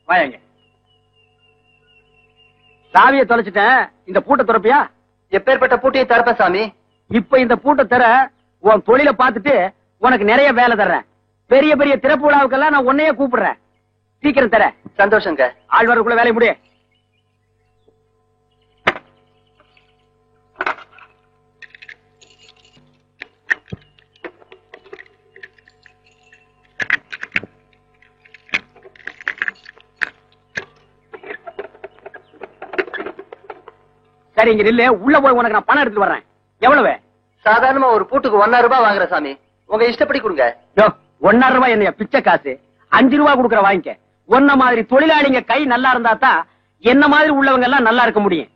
வாங்க. சாவியை தொலைச்சிட்டேன். இந்த பூட்டை திறப்பியா? எப்பேற்பட்ட பூட்டையை திறப்ப சாமி? இப்ப இந்த பூட்டை தர உன் தொழிலை பார்த்துட்டு உனக்கு நிறைய வேலை தர்றேன். பெரிய பெரிய திறப்பு விழாவுக்கெல்லாம் நான் உன்னையே கூப்பிடுறேன். சீக்கிரம் தர. சந்தோஷங்க. ஆள் வரக்குள்ள வேலையை முடிய. சரி, இங்க இல்ல. உள்ள போய் உனக்கு நான் பணம் எடுத்துட்டு வர்றேன். எவ்வளவு? சாதாரணமா ஒரு பூட்டுக்கு 1,000 ரூபாய் வாங்குற சாமி. உங்க இஷ்டப்படி கொடுங்க. 1,000 ரூபாய் என்னைய பிச்சை காசு? 5 ரூபாய் கொடுக்கற வாங்கிக்க. ஒன்ன மாதிரி தொழிலாளிங்க கை நல்லா இருந்தா தான் என்ன மாதிரி உள்ளவங்க எல்லாம் நல்லா இருக்க முடியும்.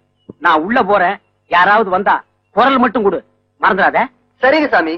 நான் உள்ள போறேன். யாராவது வந்தா குரல் மட்டும் கொடு, மறந்துடாத. சரிங்க சாமி.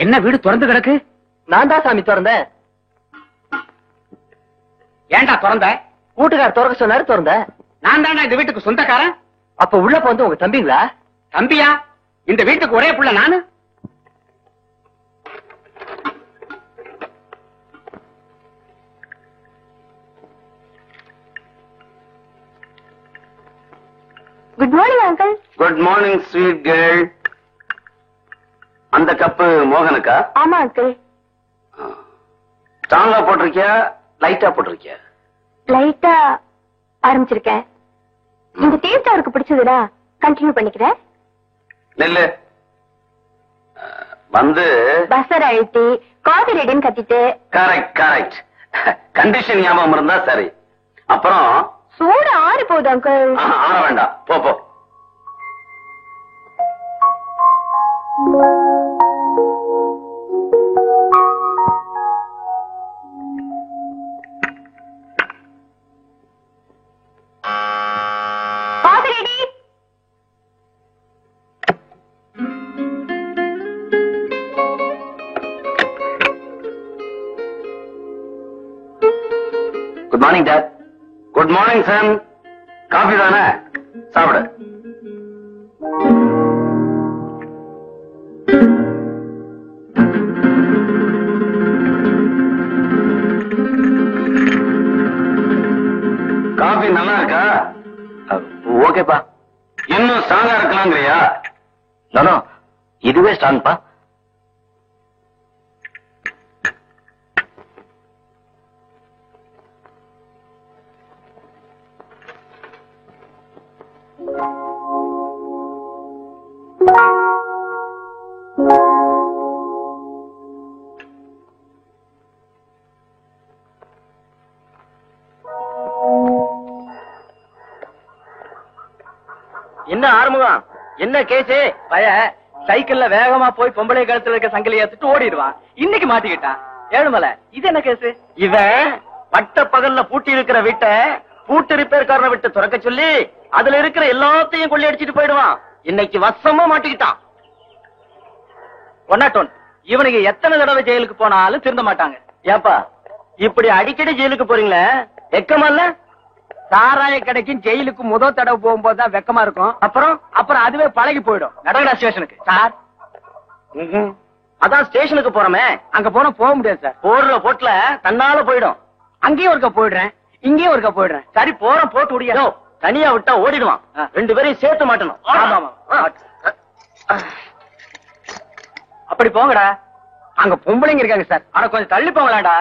என்ன வீடு திறந்து கிடக்கு? நான் தான் சாமி திறந்தேன். ஏண்டா திறந்த? வீட்டுக்கார திறக்க சொன்னாரு, திறந்தேன். நான் தானே இந்த வீட்டுக்கு சொந்தக்காரன். அப்ப உள்ள வந்து உங்க தம்பிங்களா? தம்பியா? இந்த வீட்டுக்கு ஒரே புள்ள நானு. Good morning uncle. Good morning sweet girl. அந்த கப்பு மோகனுக்கா? ஆமா அங்கிள். ஸ்ட்ராங்கா போட்டிருக்கியா லைட்டா போட்டிருக்கியா? லைட்டா ஆரம்பிச்சிருக்கேன். இந்த டேஸ்ட் அவருக்கு பிடிச்சதுடா, கண்டினியூ பண்ணிக்கிறேன். நெல்லு வந்து பஸ்ஸர் அழுத்தி காஃபி ரெடின்னு கத்திட்டு. Correct correct. கண்டிஷன் ஞாபகம் இருந்தா சரி. அப்புறம் சூடு ஆறி போகுது அங்கிள். ஆற வேண்டாம், போ போ. Good morning dad. Good morning son. Coffee தானே? சாப்பிடு. காஃபி நல்லா இருக்கா? ஓகேப்பா. இன்னும் ஸ்ட்ராங்கா இருக்கலாங்கிறியா? நானோ இதுவே ஸ்ட்ராங்ப்பா. என்ன ஆறுமுகம், என்ன கேசு? பய சைக்கிள்ல வேகமா போய் பொம்பளை கழுத்துல இருக்க சங்கிலியை எடுத்துட்டு ஓடிடுவான். இன்னைக்கு மாட்டிக்கிட்டான். ஏழுமலை, இது என்ன கேசு? இவன் பட்ட பகல்ல பூட்டி இருக்கிற வீட்டை பூட்டு ரிப்பேர்காரனை விட்டு துறக்க சொல்லி அதுல இருக்கிற எல்லாத்தையும் கொள்ளையடிச்சிட்டு போயிடுவான். இன்னைக்கு வசமா மாட்டிக்கிட்டான். ஒன்னாட்டோன், இவனுக்கு எத்தனை தடவை ஜெயிலுக்கு போனாலும் திருந்த மாட்டாங்க. ஏப்பா இப்படி அடிக்கடி ஜெயிலுக்கு போறீங்களே, வெக்கமா இல்ல? சாராய கடைக்கும் ஜெயிலுக்கு முதல் தடவை போகும்போதுதான் வெக்கமா இருக்கும். அப்புறம் அதுவே பழகி போயிடும். நடக்கடா ஸ்டேஷனுக்கு. சார், அதான் ஸ்டேஷனுக்கு போறோமே, அங்க போக முடியாது சார். போர்ல போட்டுல தன்னால போயிடும். அங்கேயும் ஒருக்கா போயிடுறேன், இங்கேயும் ஒருக்கா போயிடுறேன். சரி போறோம், போட்டு முடியாது. தனியா விட்டா ஓடிடுவான். 2 பேரையும் சேர்த்து மாட்டணும். அப்படி போங்கடா. அங்க பொம்பளைங்க இருக்காங்க சார். ஆனா கொஞ்சம் தள்ளி போங்களாடா.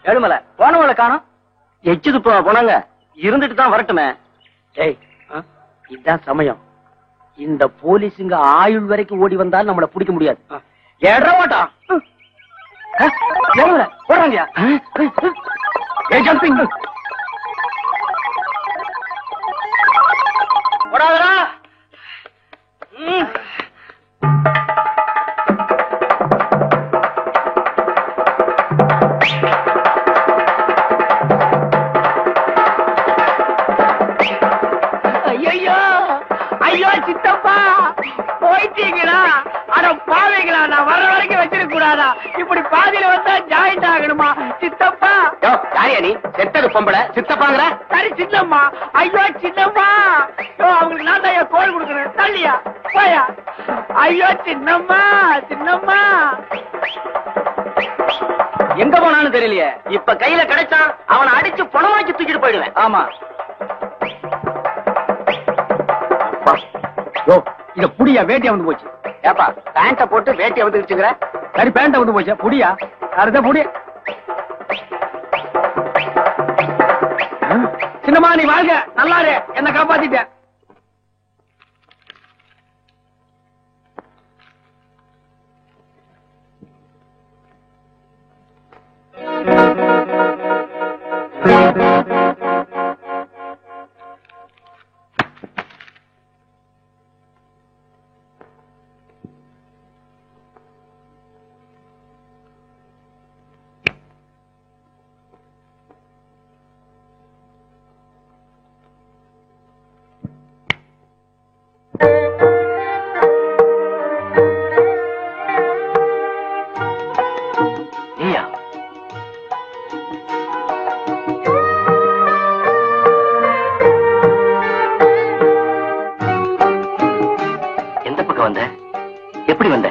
ஏழுமலை போனவளை காணோம். எச்சுது போனாங்க, இருந்துட்டு தான் வரட்டுமே. ஏய், இதுதான் சமயம். இந்த போலீஸுங்க ஆயுள் வரைக்கும் ஓடி வந்தாலும் நம்மள பிடிக்க முடியாது. ஏடுற மாட்டா போறாங்கயா. ஜம்பிங் போடாதடா. ஐயோ ஐயோ சித்தப்பா போயிட்டீங்களா? அட பாவீங்களா, நான் வர்ற வரைக்கும் வச்சிருக்க கூடாதா? இப்படி பாதியில வந்தா ஜாயிண்ட் ஆகணுமா சித்தப்பா? யாரியா நீ? செத்தது பொம்பளை சித்தப்பாங்கிற? சரி சின்னம்மா. ஐயோ சின்னம்மா, அவங்களுக்கு நான் தான் கோல் கொடுக்குறேன். தள்ளியா போயா. ஐயோ சின்னம்மா சின்னம்மா எங்க போனான்னு தெரியலையே. இப்ப கையில கிடைச்சான், அவனை அடிச்சு பணமாக்கி தூக்கிட்டு போயிடுவேன். ஆமா. ஓ, இத புடியா, வேட்டியா வந்து போச்சு. ஏப்பா பேண்ட போட்டு வேட்டி வந்துருச்சுங்கிற? சரி பேண்ட வந்து போச்சு, புடியா. அதுதான் புடியா. சின்னம்மா நீ வாழ்க, நல்லாரு, என்ன காப்பாத்திட்ட. எப்படி வந்த?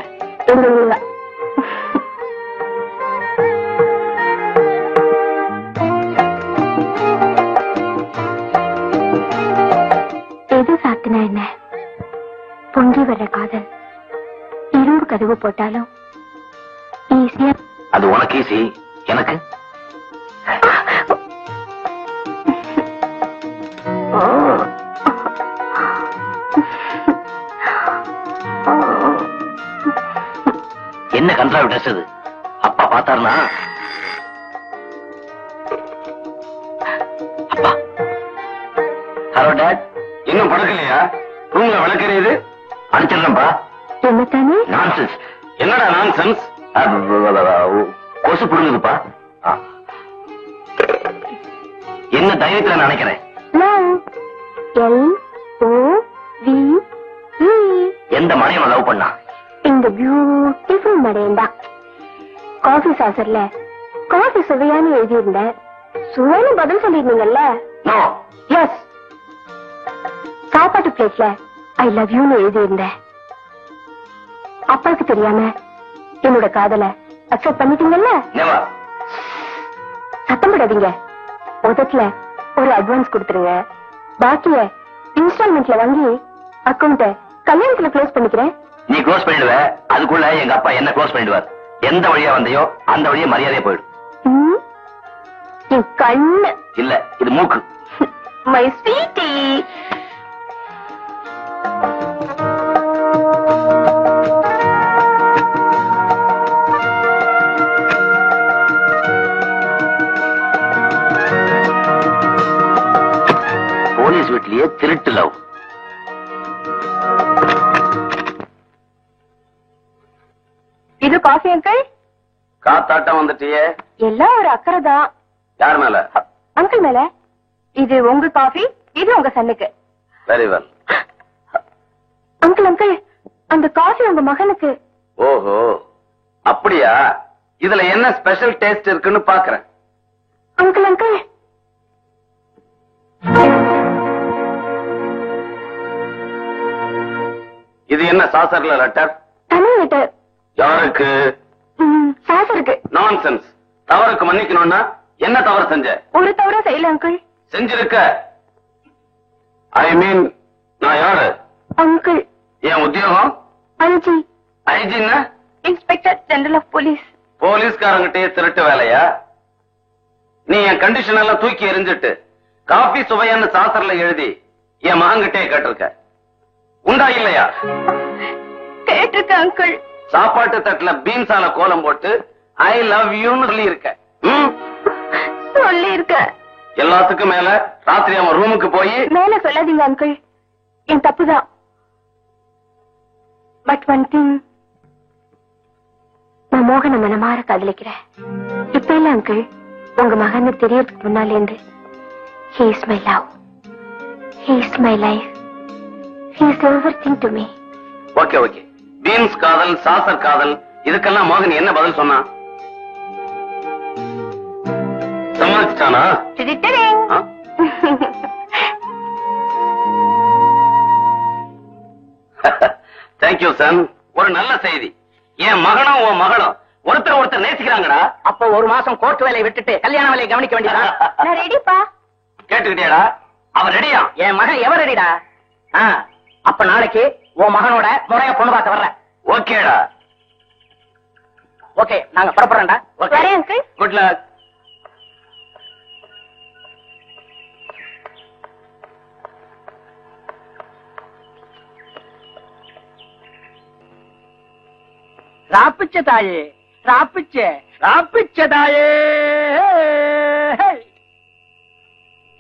எது சாத்தினா என்ன, பொங்கி வர்ற காதல் இரும்பு கதவு போட்டாலும் ஈஸியா. அது உனக்கு ஈஸி, எனக்கு என்ன கன்றாவி ட்ரெஸ் அது? அப்பா பார்த்தாருனா? அப்பா. Hello dot. இன்னும் படுக்கலையா? ரூம்ல விளக்கறியது அனுப்பிச்சிடறேன்பா. என்னத்தானே? நான்சென்ஸ். என்னடா நான்சென்ஸ்? கொசு புடுங்குதுப்பா. என்ன தைரியத்துல நினைக்கிறேன்? எந்த மனையை லவ் பண்ணா? இந்த பியூட்டிஃபுல் மடையண்டா. காஃபி சாசர்ல காஃபி சுவையானு எழுதியிருந்தேன். சுவைன்னு பதில் சொல்லிருந்தீங்கல்ல? நோ. எஸ். சாப்பாட்டு பிளேட்ல ஐ லவ் யூன்னு எழுதியிருந்தேன். அப்பாவுக்கு தெரியாம என்னோட காதலை அக்செப்ட் பண்ணிட்டீங்கல்ல? நெவர். சத்தம் போடாதீங்க. முதல்ல ஒரு அட்வான்ஸ் கொடுத்துருங்க. பாக்கிய இன்ஸ்டால்மெண்ட்ல வாங்கி அக்கௌண்ட கல்யாணத்துல க்ளோஸ் பண்ணிக்கிறேன். நீ க்ளோஸ் பண்ணிடுவ, அதுக்குள்ள எங்க அப்பா என்ன க்ளோஸ் பண்ணிடுவார். எந்த வழியா வந்தையோ அந்த வழியா மரியாதையா போயிடும். என் கண்ணு இல்ல, இது மூக்கு. My sweetie. போலீஸ் வீட்லயே திருட்டு லவ். இது காஃபி அங்கிள். காத்தாட்டம் வந்துட்டியே. எல்லாம் ஒரு அக்கறை தான். யார் மேல? அங்கிள் மேல. இது உங்க காஃபி, இது உங்க சன்னுக்கு. Very well. அங்கிள் அங்கிள், அந்த காஃபி உங்க மகனுக்கு. ஓஹோ, அப்படியா? இதுல என்ன ஸ்பெஷல் டேஸ்ட் இருக்குன்னு பாக்குறேன். அங்கிள் அங்கிள், இது என்ன சாசர்ல லெட்டர்? தமிழ் லெட்டர். யாருக்கு? சாசருக்கு. நான்சென்ஸ். தவறுக்கு மன்னிக்கணும்னா என்ன தவறு செஞ்ச? ஒரு தவற செய்யல அங்கிள். செஞ்சிருக்க. ஐ மீன், நான் யாரு? அங்கிள். என் உத்தியோகம்? ஐஜி. ஐஜின்னா? Inspector general of police. போலீஸ்காரங்கிட்டே திருட்டு வேலையா? நீ என் கண்டிஷன் எல்லாம் தூக்கி எறிஞ்சிட்டு காபி சுவையான்னு சாசர்ல எழுதி என் மகன்கிட்டே கேட்டிருக்க. உண்டா இல்லையா? கேட்டிருக்க அங்கிள். சாப்பாட்டு தட்டுல பீன்ஸால கோலம் போட்டு ஐ லவ் யூன்னு சொல்லி இருக்க. சொல்லி இருக்க. எல்லாத்துக்கும் மேல ராத்திரி அவன் ரூமுக்கு போய் மேல சொல்லாதீங்க அங்கிள், என் தப்புதான். பட் ஒன் திங், நான் மோகனை மனமாற காதலிக்கிறேன். இப்ப இல்ல அங்கிள், உங்க மகன் தெரியறதுக்கு முன்னால இருந்து he is my love, he is my life, he is everything to me. Okay okay, beans காதல் சாசர் காதல் இதுக்கெல்லாம் மோகன் என்ன பதில் சொன்னா? சமாளிச்சிட்டானா? Thank you Sun. ஒரு நல்ல செய்தி, என் மகனும் உன் மகளும் ஒருத்தர் ஒருத்தர் நேசிக்கிறாங்கடா. அப்போ ஒரு மாசம் கோர்ட் வேலையை விட்டுட்டு கல்யாண வேலையை கவனிக்க வேண்டியதா? நான் ரெடிப்பா. கேட்டுக்கிட்டேடா, அவன் ரெடியா? என் மகன் எவன் ரெடிடா? அப்ப நாளைக்கு உன் மகனோட முறைய பொண்ணு பார்க்க வர்றேன். ஓகேடா. ஓகே, நாங்க புறப்படுறேன்டா. வரேன் அங்கிள். Good luck. ராப்பிச்ச தாயே, ராப்பிச்ச தாயே.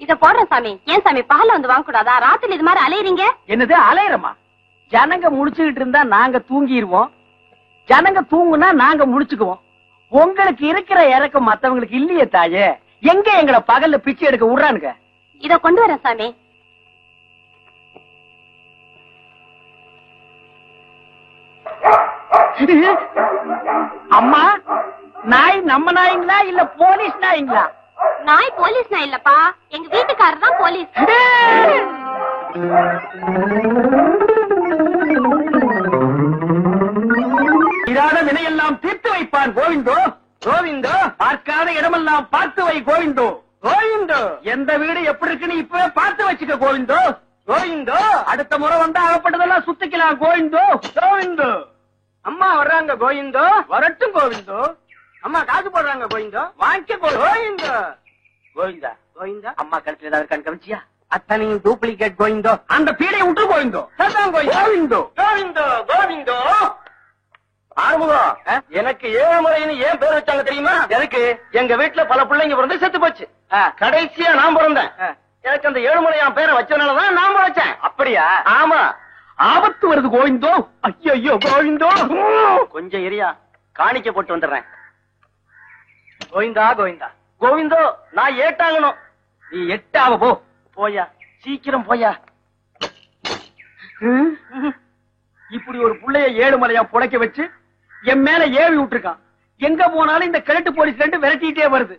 இத போடுறேன் சாமி. ஏன் சாமி பகல வந்து வாங்க கூடாதா? ராத்திரி இது மாதிரி அலையறீங்க. என்னது அலையறமா? ஜனங்க முடிச்சுக்கிட்டு இருந்தா நாங்க தூங்கிடுவோம், ஜனங்க தூங்குனா நாங்க முடிச்சுக்குவோம். உங்களுக்கு இருக்கிற இறக்கம் மத்தவங்களுக்கு இல்லையே தாயே. எங்க எங்களை பகல்ல பிச்சை எடுக்க விடுறானுங்க? இத கொண்டு வரேன் சாமி. அம்மா, நாய் நம்ம நாய்ங்களா இல்ல போலீஸ் நாய்ங்களா? நாய் போலீஸ் நாய் இல்லப்பா, எங்க வீட்டுக்காரர் தான் போலீஸ். இராத வினையெல்லாம் தீர்த்து வைப்பான் கோவிந்தோ, கோவிந்தோ. பார்க்காத இடமெல்லாம் பார்த்து வை கோவிந்தோ, கோவிந்தோ. எந்த வீடு எப்படி இருக்குன்னு இப்பவே பார்த்து வச்சுக்க கோவிந்தோ, கோவிந்தோ. அடுத்த முறை வந்து அகப்பட்டதெல்லாம் சுத்திக்கலாம் கோவிந்தோ, கோவிந்தோ. அம்மா வர்றாங்க கோவிந்தோ, வரட்டும் கோவிந்தோ. அம்மா காசு போடுறாங்க கோவிந்தோ, வாங்கிக்க கோவிந்தோ. கோவிந்தா, கோவிந்தா. அம்மா கழுத்துல ஏதாவது கண் கவனிச்சியா? அத்தனையும் டூப்ளிகேட் கோவிந்தோ. அந்த பீடையை விட்டு கோவிந்தோ. கோவிந்தோ, கோவிந்தோ, கோவிந்தோ. ஆறுமுகம், எனக்கு 7 முறைன்னு ஏன் பேர் வச்சாங்க தெரியுமா? எனக்கு எங்க வீட்டுல பல பிள்ளைங்க பிறந்து செத்து போச்சு. கடைசியா நான் பிறந்தேன். எனக்கு அந்த 7 முறையான் பேரை வச்சதுனாலதான் நான் வச்சேன். அப்படியா? ஆமா. ஆபத்து வருது கோவிந்தோ. ஐயோ கோவிந்தோ. கொஞ்சம் இரியா, காணிக்க போட்டு வந்துடுறேன். கோவிந்தா, கோவிந்தா, கோவிந்தோ. நான் ஏட்டாகணும். நீ எட்டாவ போ. போயா, சீக்கிரம் போயா. இப்படி ஒரு புள்ளைய 7 முறையா புடைக்க வச்சு என் மேல ஏவி விட்டுருக்கான். எங்க போனாலும் இந்த கிழட்டு போலீஸ் ரெண்டு விரட்டிட்டே வருது.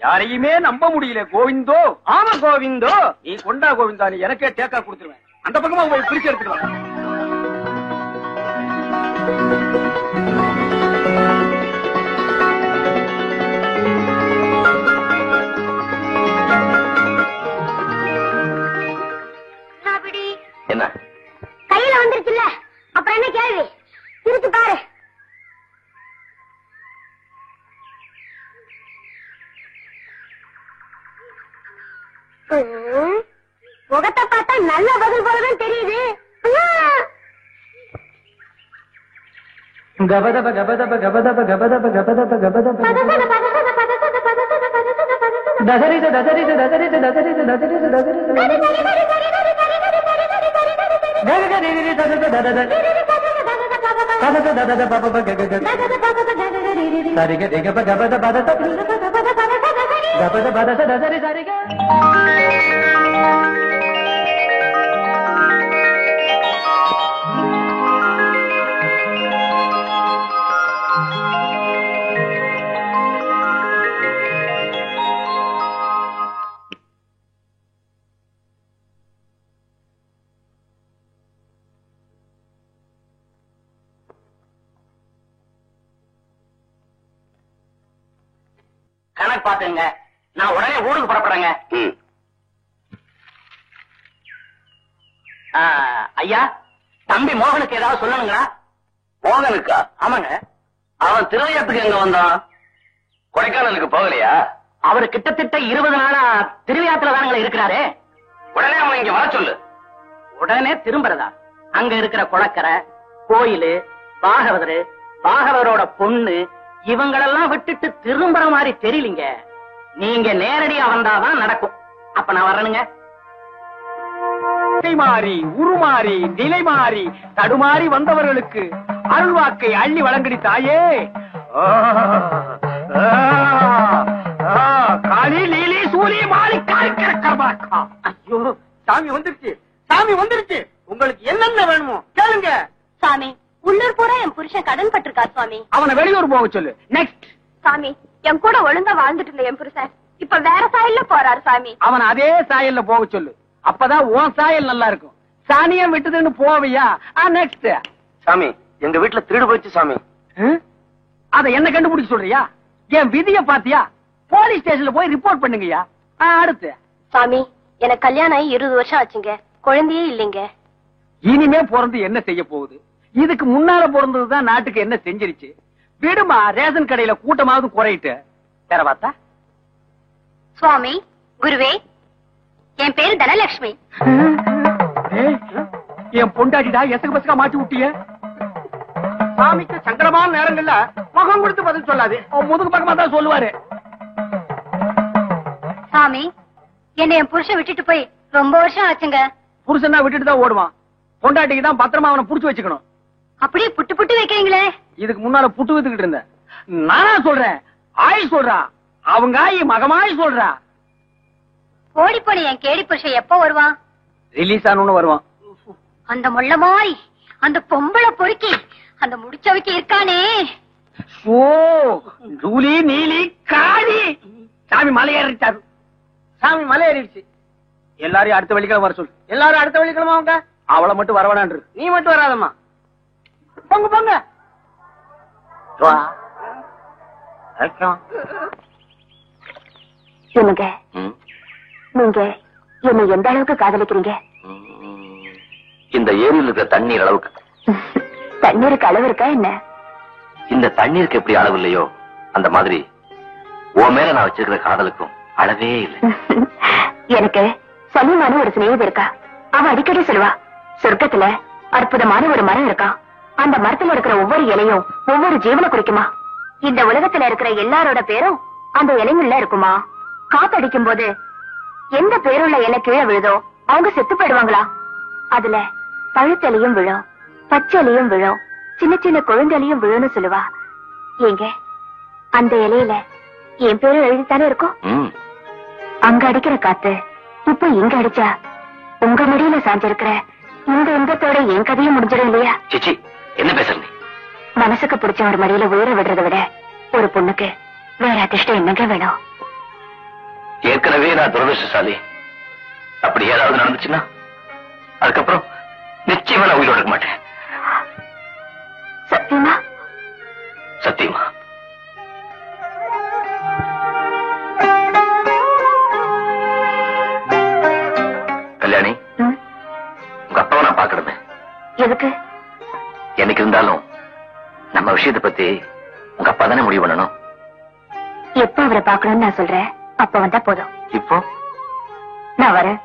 யாரையுமே நம்ப முடியல கோவிந்தோ. ஆமா கோவிந்தோ. நீ கொண்டா கோவிந்தா, நீ எனக்கே டேக்கா கொடுத்துருவேன். அந்த பக்கமா போய் பிரிச்சு எடுத்துக்கலாம். என்ன கையில வந்துருச்சுல்ல, அப்புறம் என்ன கேள்வி? திருத்து பாரு. முகத்தை பார்த்தா நல்ல பதில் போலதான் தெரியுது. கபதப கபதப கபதப கபதப கபதப கபதப ததரித ததரித ததரித ததரித ததரித ததரித. கணக்கு பாத்துங்க, நான் உடனே ஊருக்கு புறப்படுறேங்க. ஐயா, தம்பி மோகனுக்கு ஏதாவது சொல்லணுங்களா? மோகனுக்கா? ஆமாங்க. அவன் திருவையாத்துக்கு எங்க வந்தான்? கொடைக்கானலுக்கு போகலையா? அவரு கிட்டத்தட்ட 20 நாளா திருவிழாத்துல தானங்களே இருக்கிறாரு. உடனே அவன் இங்க வர சொல்லு. உடனே திரும்புறதா? அங்க இருக்கிற குளக்கரை, கோயிலு, பாகவதரோட பொண்ணு இவங்களெல்லாம் விட்டுட்டு திரும்புற மாதிரி தெரியலீங்க. நீங்க நேரடியா வந்தாதான் நடக்கும். அப்ப நான் வரணுங்க. மாறி உருமாறி நிலை மாறி தடுமாறி வந்தவர்களுக்கு அருள்வாக்கை அள்ளி வழங்கடி தாயே. காளி லீலி சூலி மாலி காய்க்கிறக்கா. ஐயோ, சாமி வந்துருச்சு, சாமி வந்துருச்சு. உங்களுக்கு என்னென்ன வேணுமோ கேளுங்க. சாமி, உள்ளூர் பூரா என் புருஷன் கடன் பட்டிருக்கார் சுவாமி. அவனை வெளியூர் போக சொல்லு. நெக்ஸ்ட். சாமி, என் கூட ஒழுங்கா வாழ்ந்துட்டு இருந்த என் புருஷன் இப்ப வேற சாயல்ல போறாரு சாமி. அவன் அதே சாயல்ல போக சொல்லு. அப்பதான் உன் சாயல் நல்லா இருக்கும். சாணியம் விட்டுதுன்னு போவியா? நெக்ஸ்ட். சாமி, எங்க வீட்டுல திருடு போயிடுச்சு சாமி. அத என்ன கண்டுபிடிச்சு சொல்றியா? என் விதிய பாத்தியா? போலீஸ் ஸ்டேஷன்ல போய் ரிப்போர்ட் பண்ணுங்கயா. அடுத்து. சாமி, எனக்கு கல்யாணம் ஆகி 20 வருஷம் ஆச்சுங்க, குழந்தையே இல்லைங்க. இனிமே பிறந்து என்ன செய்ய போகுது? இதுக்கு முன்னால பிறந்ததுதான் நாட்டுக்கு என்ன செஞ்சிருச்சு. விடுமா, ரேஷன் கடையில கூட்டமாவது குறையிட்டு வேற பார்த்தா. சுவாமி, குருவே, என் பேரு தனலட்சுமி. என் பொண்டாட்டிடா, எசகு பசகா மாட்டி விட்டிய. சாமிக்கு சங்கடமான நேரங்கள்ல முகம் கொடுத்து பதில் சொல்லாது, முதுகு பக்கமா தான் சொல்லுவாரு. சாமி, என்ன என் புருஷன் விட்டுட்டு போய் ரொம்ப வருஷம் ஆச்சுங்க. புருஷனா விட்டுட்டு தான் ஓடுவான். பொண்டாட்டிக்கு தான் பத்திரமா அவனை புடிச்சு வச்சுக்கணும். அப்படியே புட்டு புட்டு வைக்கிறீங்களே. இதுக்கு முன்னால புட்டு வைத்துக்கிட்டு இருந்தேன். நானா சொல்றேன், ஆய் சொல்றா. அவங்க ஆயி மகமாய் சொல்றா. ஓடி போன என் கேடி புருஷன் எப்ப வருவான்? ரிலீஸ் ஆனு வருவான். அந்த முள்ளமாய், அந்த பொம்பளை பொறுக்கி, அந்த முடிச்சவைக்கு இருக்கானே. ஓ, ஜூலி நீலி காளி. சாமி மலையேறிட்டாரு. சாமி மலையேறிடுச்சு. எல்லாரையும் அடுத்த வெள்ளிக்கிழமை வர சொல்லு. எல்லாரும் அடுத்த வெள்ளிக்கிழமை அவங்க. அவளை மட்டும் வரவேணான்று. நீ மட்டும் வராதம்மா. பொங்க பொங்க. சொல்லுங்க, நீங்க என்ன எந்த அளவுக்கு காதலிக்கிறீங்க? இந்த ஏரியில் இருக்கிற தண்ணீர் அளவுக்கு. தண்ணீருக்கு அளவு இருக்கா என்ன? இந்த தண்ணீருக்கு எப்படி அளவு இல்லையோ அந்த மாதிரி உன் மேல நான் வச்சிருக்கிற காதலுக்கும் அளவே இல்லை. எனக்கு சமீமான ஒரு சிநேகிதி இருக்கா. அவ அடிக்கடி சொல்லுவா, சொர்க்கத்துல அற்புதமான ஒரு மரம் இருக்கா. அந்த மரத்துல இருக்கிற ஒவ்வொரு இலையும் ஒவ்வொரு ஜீவனை குறிக்குமா. இந்த உலகத்துல இருக்கிற எல்லாரோட பேரும் அந்த இலைங்கள்ல இருக்குமா. காத்தடிக்கும் போது எந்த பேருள்ள இலை கீழே விழுதோ அவங்க செத்து போயிடுவாங்களா. அதுல பழுத்தலையும் விழும், பச்சைலையும் விழும், சின்ன சின்ன குழந்தைலையும் விழுன்னு சொல்லுவா. ஏங்க, அந்த இலையில என் பேரும் எழுதித்தானே இருக்கும். அங்க அடிக்கிற காத்து இப்ப இங்க அடிச்சா உங்க மடியில சாஞ்சிருக்கிற இந்த இன்பத்தோட என் கதையும் முடிஞ்சிடும் இல்லையா? சிச்சி, என்ன பேசுற நீ? மனசுக்கு பிடிச்ச ஒரு மடியில உயிரை விடுறதை விட ஒரு பொண்ணுக்கு வேற அதிர்ஷ்டம் என்னங்க வேணும்? ஏற்கனவே நான் துரதிருஷ்டசாலி. அப்படி ஏதாவது நடந்துச்சுன்னா அதுக்கப்புறம் நிச்சயமா நான் உயிரோட இருக்க மாட்டேன். சத்தியமா? சத்தியமா. கல்யாணி, உங்க அப்பாவை நான் பாக்கணுமே. எதுக்கு? என்னைக்கு இருந்தாலும் நம்ம விஷயத்தை பத்தி உங்க அப்பா தானே முடிவு பண்ணணும். எப்ப அவரை பாக்கணும்னு நான் சொல்றேன், அப்ப வந்தா போதும். இப்போ நான் வரேன்.